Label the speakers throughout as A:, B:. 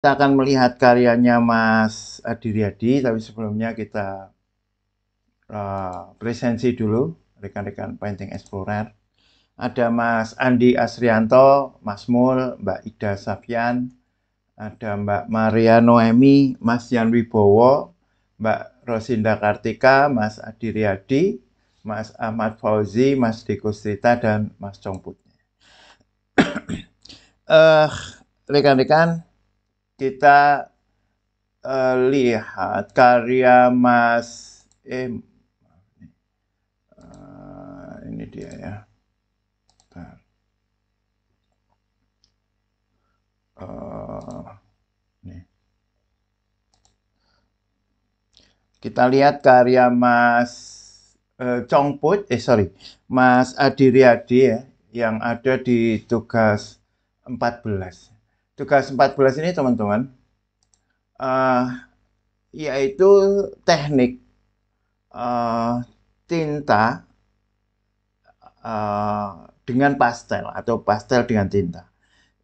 A: Kita akan melihat karyanya Mas Adi Riyadi, tapi sebelumnya kita presensi dulu rekan-rekan Painting Explorer. Ada Mas Andi Asrianto, Mas Mul, Mbak Ida Safian, ada Mbak Maria Noemi, Mas Yan Wibowo, Mbak Rosinda Kartika, Mas Adi Riyadi, Mas Ahmad Fauzi, Mas Diko Strita, dan Mas Congput. Rekan-rekan, kita lihat karya Mas ini dia ya. Nih. Kita lihat karya Mas Congput, Mas Adi Riyadi ya, yang ada di tugas 14. Tugas 14 ini teman-teman, yaitu teknik tinta dengan pastel atau pastel dengan tinta.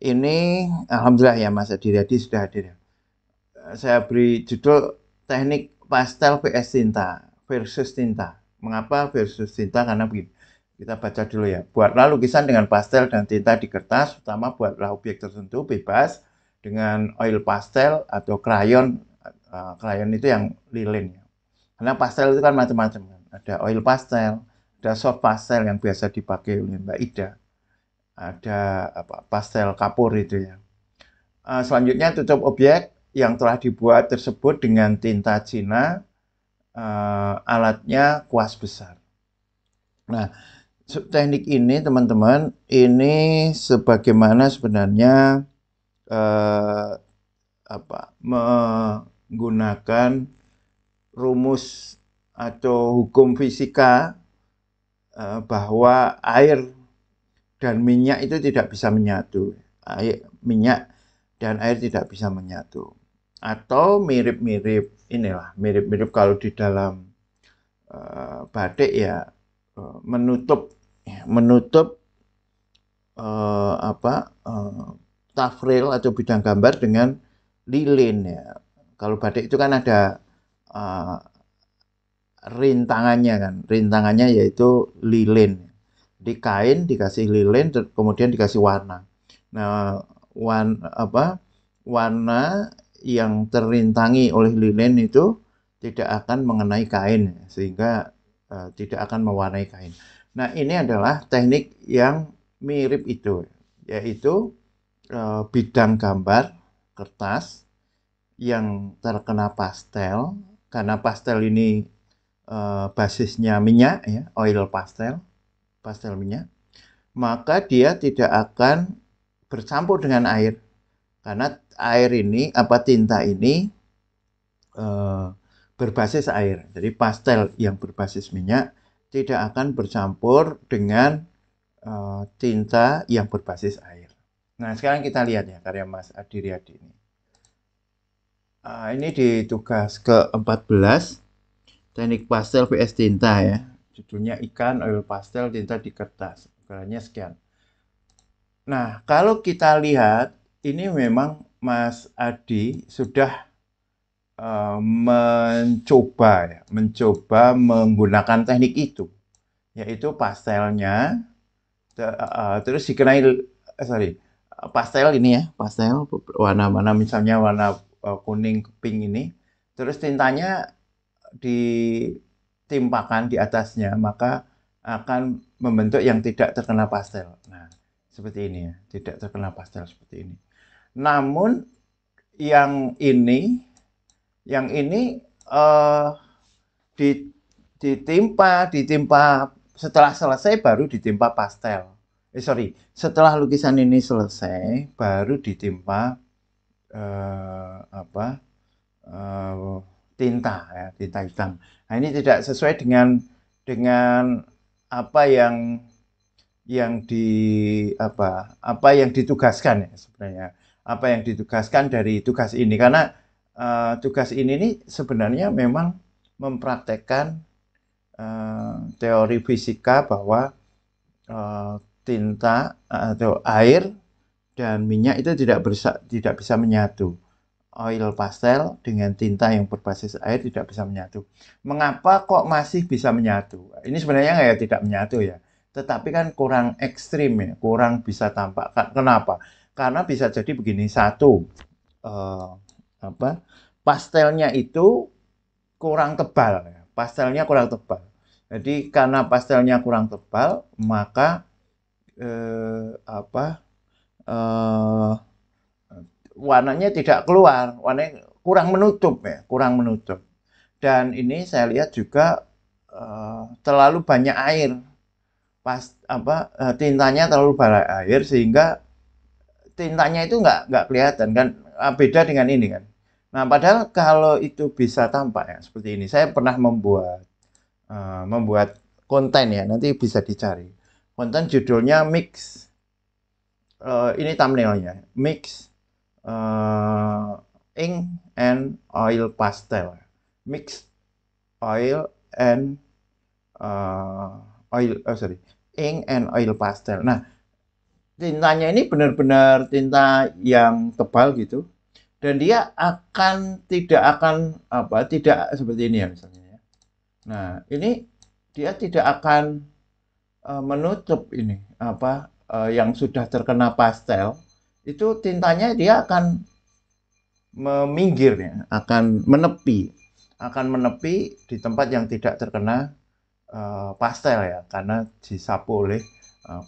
A: Ini alhamdulillah ya Mas Adi Riyadi sudah hadir. Saya beri judul teknik pastel vs tinta versus tinta. Mengapa versus tinta? Karena begini. Kita baca dulu ya. Buatlah lukisan dengan pastel dan tinta di kertas, utama buatlah objek tertentu bebas dengan oil pastel atau krayon. Krayon itu yang lilin. Karena pastel itu kan macam-macam. Ada oil pastel, ada soft pastel yang biasa dipakai oleh Mbak Ida. Ada pastel kapur itu ya. Selanjutnya tutup objek yang telah dibuat tersebut dengan tinta Cina, alatnya kuas besar. Nah, teknik ini teman-teman, ini sebagaimana sebenarnya menggunakan rumus atau hukum fisika bahwa air dan minyak itu tidak bisa menyatu. Minyak dan air tidak bisa menyatu. Atau mirip-mirip inilah, mirip-mirip kalau di dalam batik ya, menutup tafril atau bidang gambar dengan lilin ya. Kalau batik itu kan ada rintangannya yaitu lilin. Di kain dikasih lilin, kemudian dikasih warna. Nah, warna yang terintangi oleh lilin itu tidak akan mengenai kain, sehingga tidak akan mewarnai kain. Nah, ini adalah teknik yang mirip itu, yaitu bidang gambar kertas yang terkena pastel, karena pastel ini basisnya minyak, ya, oil pastel minyak, maka dia tidak akan bercampur dengan air, karena air ini tinta ini berbasis air. Jadi pastel yang berbasis minyak tidak akan bercampur dengan tinta yang berbasis air. Nah, sekarang kita lihat ya karya Mas Adi Riyadi ini. Ini di tugas ke-14, teknik pastel vs tinta ya. Judulnya ikan, oil pastel, tinta di kertas. Ukurannya sekian. Nah, kalau kita lihat, ini memang Mas Adi sudah mencoba menggunakan teknik itu, yaitu pastelnya, terus dikenai, pastel ini ya, pastel warna-warna, misalnya warna kuning, pink ini, terus tintanya ditimpakan di atasnya, maka akan membentuk yang tidak terkena pastel. Nah, seperti ini ya, tidak terkena pastel seperti ini. Namun yang ini ditimpa setelah selesai baru ditimpa pastel. Setelah lukisan ini selesai baru ditimpa tinta ya, tinta hitam. Nah, ini tidak sesuai dengan apa yang ditugaskan ya sebenarnya. Apa yang ditugaskan dari tugas ini, karena tugas ini sebenarnya memang mempraktekkan teori fisika bahwa tinta atau air dan minyak itu tidak bisa menyatu. oil pastel dengan tinta yang berbasis air tidak bisa menyatu. Mengapa kok masih bisa menyatu? Ini sebenarnya nggak ya tidak menyatu ya, tetapi kan kurang ekstrim ya, kurang bisa tampak. Kenapa? Karena bisa jadi begini, satu, eh, apa, pastelnya itu kurang tebal ya. Pastelnya kurang tebal. Jadi karena pastelnya kurang tebal, maka apa, eh, warnanya tidak keluar, warnanya kurang menutup ya, kurang menutup. Dan ini saya lihat juga terlalu banyak air, tintanya terlalu banyak air sehingga tintanya itu nggak kelihatan kan. Beda dengan ini kan. Nah, padahal kalau itu bisa tampak ya seperti ini. Saya pernah membuat konten ya, nanti bisa dicari. Konten judulnya Mix. Ini thumbnailnya, Mix ink and oil pastel. Mix oil and ink and oil pastel. Nah, tintanya ini benar-benar tinta yang tebal gitu, dan dia tidak seperti ini ya misalnya ya. Nah, ini dia tidak akan menutup ini yang sudah terkena pastel, itu tintanya dia akan meminggir ya, akan menepi di tempat yang tidak terkena pastel ya, karena disapu oleh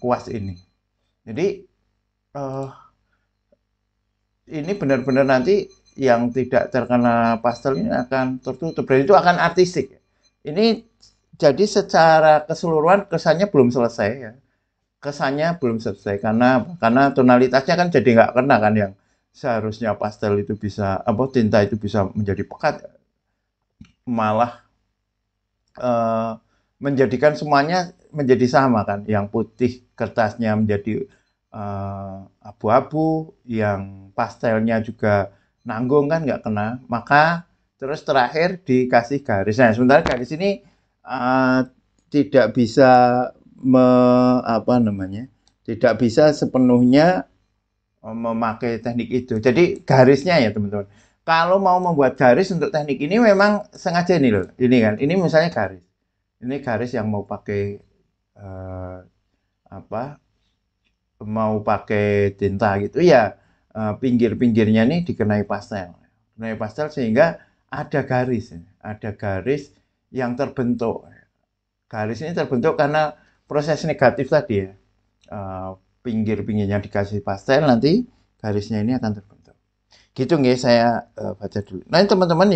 A: kuas ini. Jadi ini benar-benar nanti yang tidak terkena pastel ini akan tertutup, dan itu akan artistik. Ini jadi secara keseluruhan kesannya belum selesai ya. Kesannya belum selesai karena tonalitasnya kan jadi nggak kena kan, yang seharusnya pastel itu bisa tinta itu bisa menjadi pekat, malah menjadikan semuanya menjadi sama kan, yang putih kertasnya menjadi abu-abu, yang pastelnya juga nanggung kan, nggak kena. Maka terus terakhir dikasih garis. Nah, sementara garis ini tidak bisa tidak bisa sepenuhnya memakai teknik itu. Jadi garisnya ya teman-teman. Kalau mau membuat garis untuk teknik ini memang sengaja ini loh. Ini kan, ini misalnya garis. Ini garis yang mau pakai eh, mau pakai tinta gitu ya, pinggir-pinggirnya nih dikenai pastel sehingga ada garis yang terbentuk. Garis ini terbentuk karena proses negatif tadi ya. Pinggir-pinggirnya dikasih pastel, nanti garisnya ini akan terbentuk. Gitu nggih, saya baca dulu. Nah, teman-teman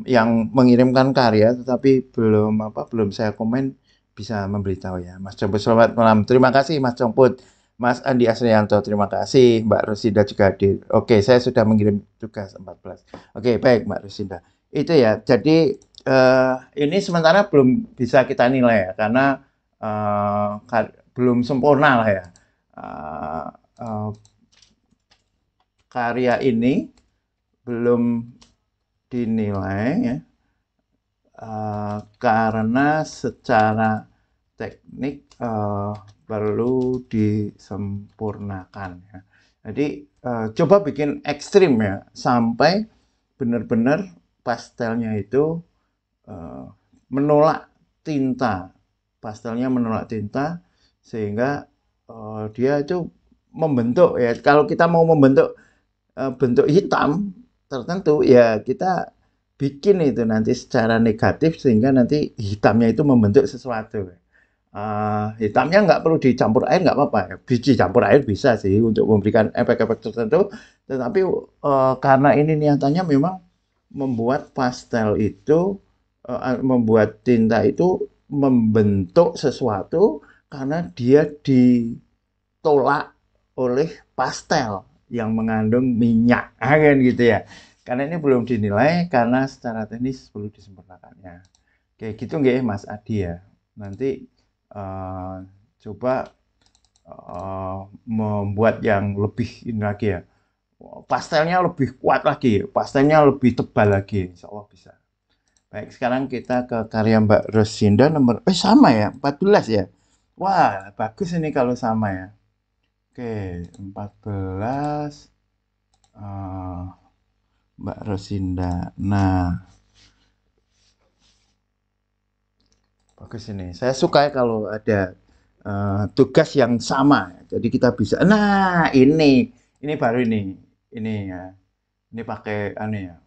A: yang mengirimkan karya tetapi belum saya komen, bisa memberitahu ya. Mas Jemput, selamat malam. Terima kasih Mas Jemput. Mas Andi Asrianto, terima kasih. Mbak Rosinda juga hadir. Oke, saya sudah mengirim tugas 14. Oke, baik Mbak Rosinda. Itu ya. Jadi ini sementara belum bisa kita nilai ya, karena belum sempurna lah ya. Karya ini belum dinilai ya, karena secara teknik perlu disempurnakan ya. Jadi coba bikin ekstrim ya, sampai benar-benar pastelnya itu menolak tinta. Pastelnya menolak tinta sehingga dia itu membentuk ya. Kalau kita mau membentuk bentuk hitam tertentu ya, kita bikin itu nanti secara negatif sehingga nanti hitamnya itu membentuk sesuatu. Hitamnya nggak perlu dicampur air, nggak apa-apa ya. Biji campur air bisa sih untuk memberikan efek-efek tertentu, tetapi karena ini niatannya memang membuat pastel itu membuat tinta itu membentuk sesuatu karena dia ditolak oleh pastel yang mengandung minyak, kan gitu ya. Karena ini belum dinilai, karena secara teknis perlu disempurnakannya. Kayak gitu nggak Mas Adi ya. Nanti coba membuat yang lebih ini lagi ya. Pastelnya lebih kuat lagi, pastelnya lebih tebal lagi, insya Allah bisa. Baik, sekarang kita ke karya Mbak Rosinda nomor, sama ya, 14 ya. Wah, bagus ini kalau sama ya. Oke, 14. Mbak Rosinda. Nah, bagus ini. Saya suka ya kalau ada tugas yang sama. Jadi kita bisa. Nah, ini baru ini ya. Ini pakai anu ya.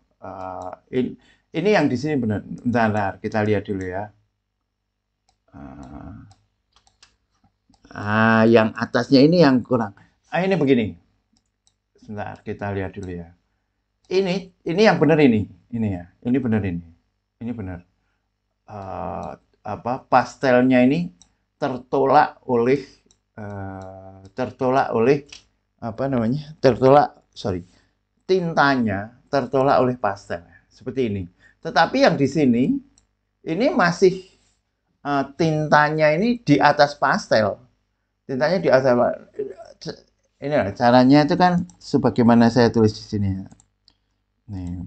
A: Ini yang di sini benar. Bentar, kita lihat dulu ya. Yang atasnya ini yang kurang. Ini begini. Sebentar, kita lihat dulu ya. Ini yang benar ini ya. Ini benar ini. Ini benar. Pastelnya ini tertolak oleh apa namanya? Tintanya tertolak oleh pastel seperti ini. Tetapi yang di sini ini masih tintanya ini di atas pastel. Tintanya di atas. Ini caranya itu kan sebagaimana saya tulis di sini ya. Nih.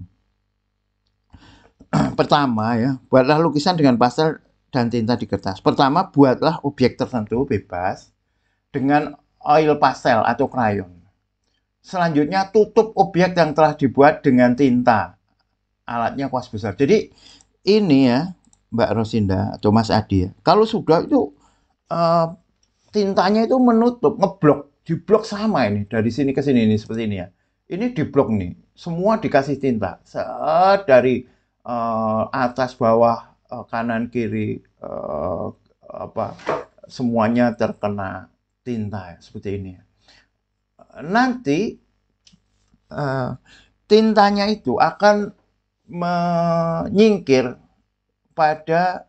A: Pertama ya, buatlah lukisan dengan pastel dan tinta di kertas. Pertama, buatlah objek tertentu bebas dengan oil pastel atau krayon. Selanjutnya, tutup objek yang telah dibuat dengan tinta. Alatnya kuas besar. Jadi, ini ya, Mbak Rosinda atau Mas Adi ya. Kalau sudah itu tintanya itu menutup, ngeblok, diblok sama ini. Dari sini ke sini, ini seperti ini ya. Ini diblok nih. Semua dikasih tinta. Dari atas, bawah, kanan, kiri, semuanya terkena tinta seperti ini. Nanti tintanya itu akan menyingkir pada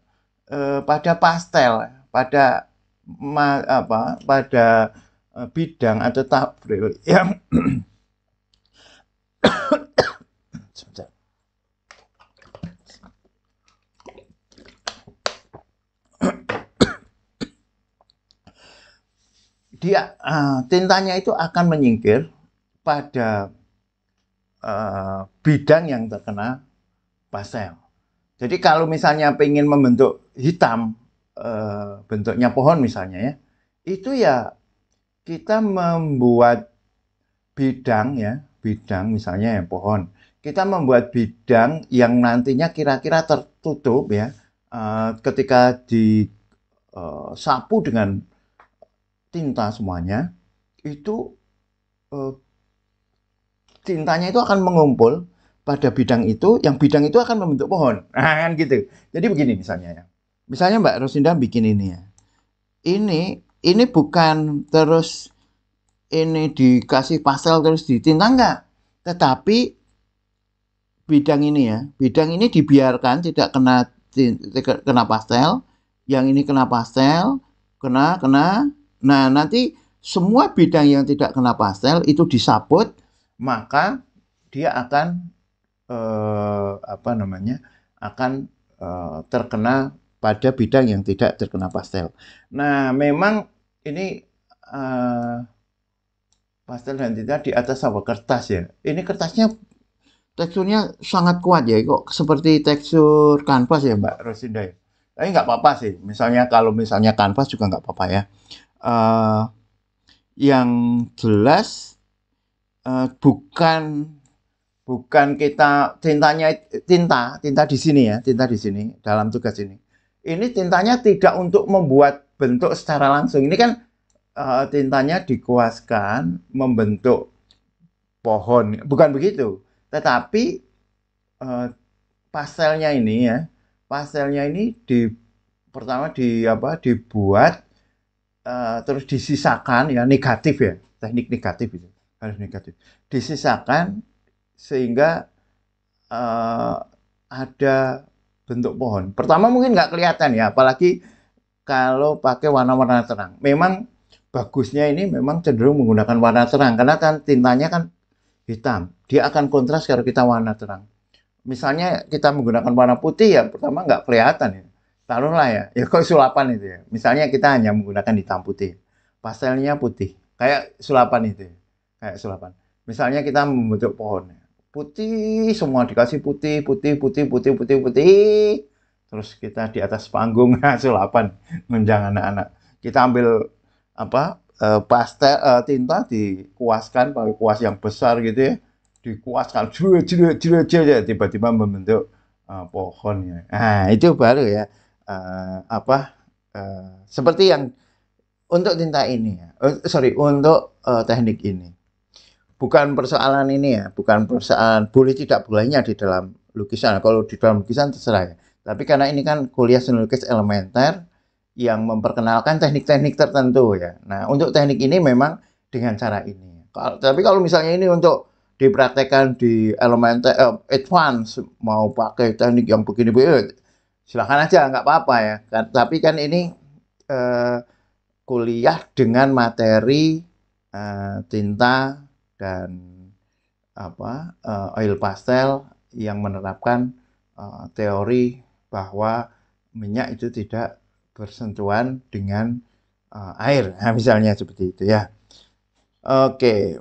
A: pastel, pada bidang atau tabel yang tintanya itu akan menyingkir pada bidang yang terkena pastel. Jadi kalau misalnya pengen membentuk hitam, bentuknya pohon misalnya ya, itu ya kita membuat bidang misalnya ya pohon. Kita membuat bidang yang nantinya kira-kira tertutup ya, ketika disapu dengan tinta semuanya, itu tintanya itu akan mengumpul pada bidang itu, yang bidang itu akan membentuk pohon. Nah, kan gitu. Jadi begini misalnya ya. Misalnya Mbak Rosinda bikin ini ya. Ini bukan terus ini dikasih pastel terus ditinta enggak. Tetapi bidang ini dibiarkan tidak kena pastel, yang ini kena pastel, kena. Nah, nanti semua bidang yang tidak kena pastel itu disabut, maka dia akan terkena pada bidang yang tidak terkena pastel. Nah, memang ini pastel dan tinta di atas kertas ya. Ini kertasnya teksturnya sangat kuat ya, kok seperti tekstur kanvas ya Mbak Rosinda ya. Tapi nggak apa-apa sih. Kalau misalnya kanvas juga nggak apa-apa ya. Yang jelas bukan kita tinta di sini ya, tinta di sini dalam tugas ini. Ini tintanya tidak untuk membuat bentuk secara langsung. Ini kan tintanya dikuaskan membentuk pohon, bukan begitu. Tetapi pastelnya ini pertama dibuat terus disisakan ya, negatif ya, teknik negatif itu harus negatif, disisakan sehingga ada bentuk pohon. Pertama mungkin nggak kelihatan ya, apalagi kalau pakai warna-warna terang. Memang bagusnya ini memang cenderung menggunakan warna terang karena kan tintanya kan hitam, dia akan kontras kalau kita warna terang. Misalnya kita menggunakan warna putih ya, pertama nggak kelihatan ya. Taruhlah ya kok sulapan itu ya. Misalnya kita hanya menggunakan hitam putih, pastelnya putih, kayak sulapan itu ya. Kayak sulapan. Misalnya kita membentuk pohon, putih semua dikasih putih. Terus kita di atas panggung sulapan menjang anak-anak. Kita ambil pastel tinta dikuaskan pakai kuas yang besar gitu ya. dikuaskan, tiba-tiba membentuk pohon ya. Nah, itu baru ya seperti yang untuk tinta ini ya. Untuk teknik ini. Bukan persoalan ini ya, bukan persoalan boleh tidak bolehnya di dalam lukisan. Kalau di dalam lukisan terserah ya. Tapi karena ini kan kuliah seni lukis elementer yang memperkenalkan teknik-teknik tertentu ya. Nah, untuk teknik ini memang dengan cara ini. Tapi kalau misalnya ini untuk dipraktekkan di elementer advance, mau pakai teknik yang begini-begini, silakan aja, nggak apa-apa ya. Tapi kan ini kuliah dengan materi tinta dan oil pastel yang menerapkan teori bahwa minyak itu tidak bersentuhan dengan air, nah, misalnya seperti itu ya. Oke,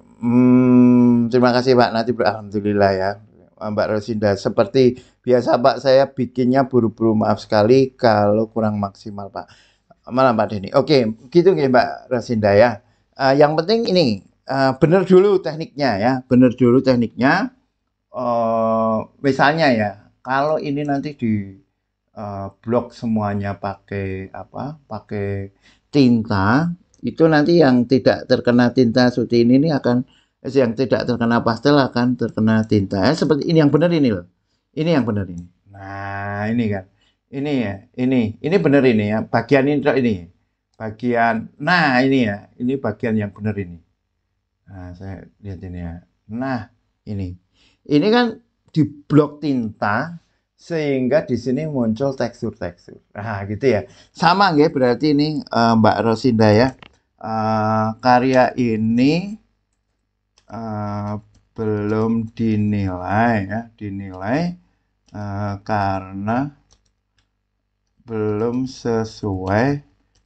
A: terima kasih Pak Natib, alhamdulillah ya Mbak Rosinda. Seperti biasa Pak, saya bikinnya buru-buru, maaf sekali kalau kurang maksimal Pak. Malam Pak Denny. Oke, gitu nih Mbak Rosinda ya. Yang penting ini benar dulu tekniknya ya, benar dulu tekniknya. Misalnya ya, kalau ini nanti di blok semuanya pakai pakai tinta, itu nanti yang tidak terkena tinta seperti ini akan yang tidak terkena pastel akan terkena tinta. Seperti ini yang benar ini loh. Ini yang benar ini. Nah, ini kan. Ini ya, ini benar ini ya. Bagian ini. Bagian, nah ini ya, ini bagian yang benar ini. Nah, saya lihat ini ya. Nah, ini. Ini kan di blok tinta sehingga di sini muncul tekstur-tekstur. Nah, gitu ya. Sama nggak berarti ini Mbak Rosinda ya. Karya ini belum dinilai ya, karena belum sesuai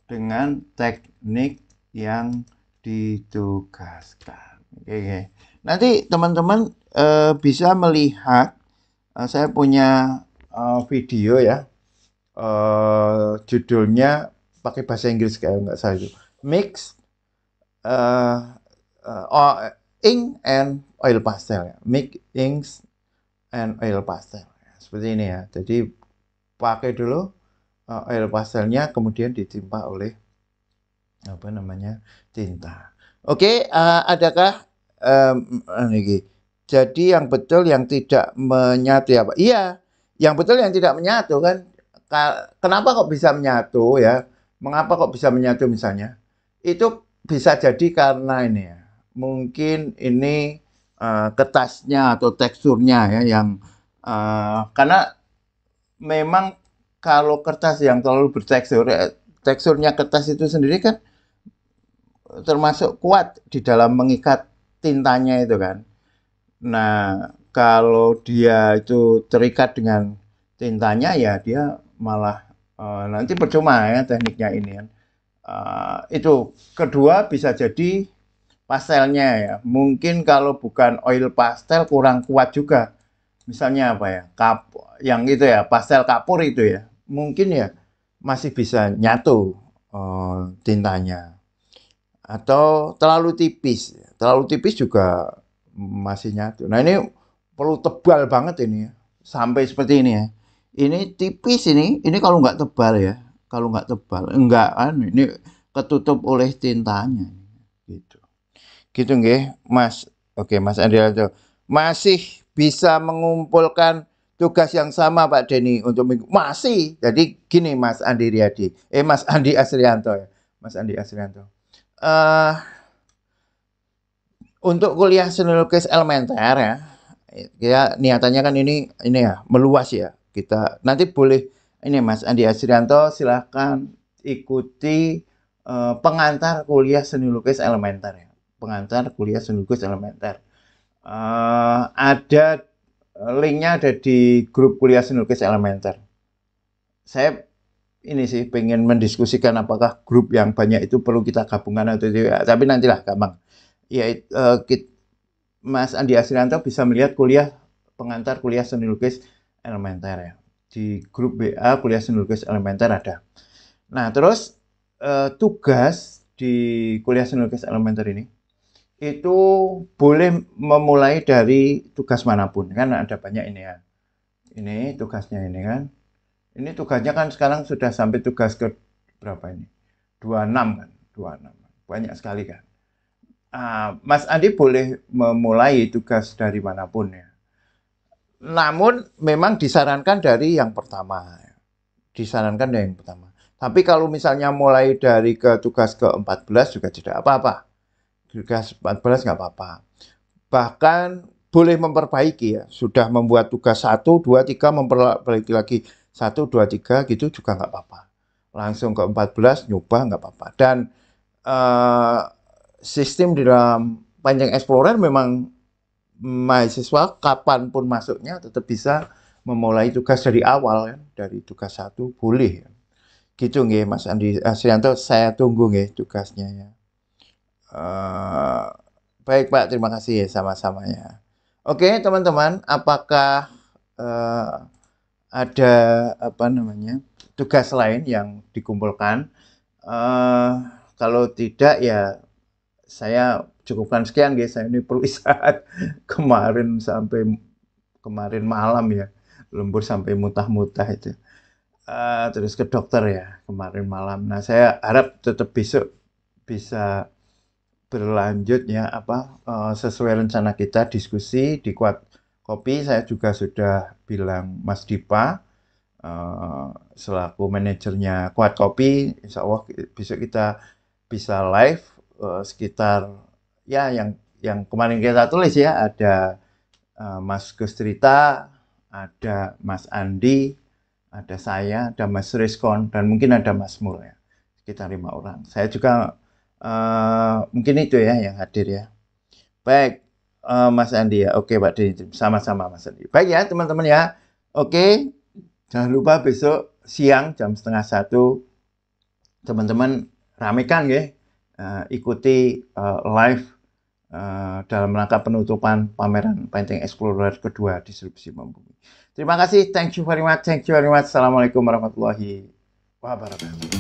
A: dengan teknik yang ditugaskan. Oke. Nanti teman-teman bisa melihat saya punya video ya, judulnya pakai bahasa Inggris kayak nggak salah itu, mix ink and oil pastel ya. Mix inks and oil pastel seperti ini ya. Jadi pakai dulu oil pastelnya, kemudian ditimpa oleh tinta. Oke, adakah ini? Jadi yang betul yang tidak menyatu ya Pak? Iya, yang betul yang tidak menyatu kan. Kenapa kok bisa menyatu ya? Mengapa kok bisa menyatu misalnya? Itu bisa jadi karena ini ya. Mungkin ini kertasnya atau teksturnya ya yang karena memang kalau kertas yang terlalu bertekstur, teksturnya kertas itu sendiri kan termasuk kuat di dalam mengikat tintanya itu kan. Nah, kalau dia itu terikat dengan tintanya ya dia malah nanti percuma ya tekniknya ini kan. Itu kedua bisa jadi pastelnya ya. Mungkin kalau bukan oil pastel kurang kuat juga. Misalnya apa ya? Yang itu ya, pastel kapur itu ya. Mungkin ya masih bisa nyatu tintanya. Atau terlalu tipis. Terlalu tipis juga masih nyatu. Nah, ini perlu tebal banget ini ya. Sampai seperti ini ya. Ini tipis ini kalau nggak tebal ya. Kalau nggak tebal, enggak kan ini ketutup oleh tintanya gitu. Gitu nggih, Mas. Oke, Mas Andrianto. Masih bisa mengumpulkan tugas yang sama Pak Denny untuk minggu. Masih. Jadi gini Mas Andi Riyadi. Mas Andi Asrianto ya. Mas Andi Asrianto. Untuk kuliah seni lukis elementer ya niatannya kan ini ya meluas ya. Kita nanti boleh ini Mas Andi Asrianto silahkan ikuti pengantar kuliah seni lukis elementer ya. Pengantar kuliah seni lukis elementer. Ada linknya ada di grup kuliah seni lukis elementer. Saya ini sih pengen mendiskusikan apakah grup yang banyak itu perlu kita gabungkan atau tidak. Tapi nantilah gampang. Ya, Mas Andi Asrianto bisa melihat pengantar kuliah seni lukis elementer ya. Di grup BA kuliah seni lukis elementer ada. Nah, terus tugas di kuliah seni lukis elementer ini itu boleh memulai dari tugas manapun. Kan ada banyak ini ya. Ini tugasnya ini kan. Ini tugasnya kan sekarang sudah sampai tugas ke berapa ini? 26 kan? 26. Banyak sekali kan. Mas Andi boleh memulai tugas dari manapun ya. Namun memang disarankan dari yang pertama. Disarankan dari yang pertama. Tapi kalau misalnya mulai dari ke tugas ke-14 juga tidak apa-apa. Tugas 14 nggak apa-apa. Bahkan boleh memperbaiki ya. Sudah membuat tugas 1, 2, 3, memperbaiki lagi 1, 2, 3 gitu juga nggak apa-apa. Langsung ke 14 nyoba nggak apa-apa. Dan sistem di dalam Panjang Explorer memang mahasiswa kapanpun masuknya tetap bisa memulai tugas dari awal kan, dari tugas 1 boleh. Gitu nggih Mas Andi Asrianto, saya tunggu nggih tugasnya ya. Baik Pak, terima kasih ya sama-sama ya. Oke teman-teman, apakah ada apa namanya tugas lain yang dikumpulkan? Kalau tidak ya saya cukupkan sekian guys. Saya ini perlu istirahat kemarin malam ya, lembur sampai mutah-mutah itu. Terus ke dokter ya kemarin malam. Nah saya harap tetap besok bisa berlanjut ya sesuai rencana kita diskusi di Kuat Kopi. Saya juga sudah bilang Mas Dipa selaku manajernya Kuat Kopi, insya Allah besok kita bisa live sekitar ya yang kemarin kita tulis ya, ada Mas Gustrita, ada Mas Andi, ada saya, ada Mas Rizkon, dan mungkin ada Mas Mul ya, sekitar 5 orang. Saya juga mungkin itu ya yang hadir ya. Baik, Mas Andi ya. Oke, Pak Deni, sama-sama Mas Andi. Baik ya teman-teman ya. Oke, jangan lupa besok siang jam 12:30 teman-teman ramekan ya. Ikuti live dalam rangka penutupan pameran Painting Explorer kedua distribusi Membumi. Terima kasih, thank you very much. Assalamualaikum warahmatullahi wabarakatuh.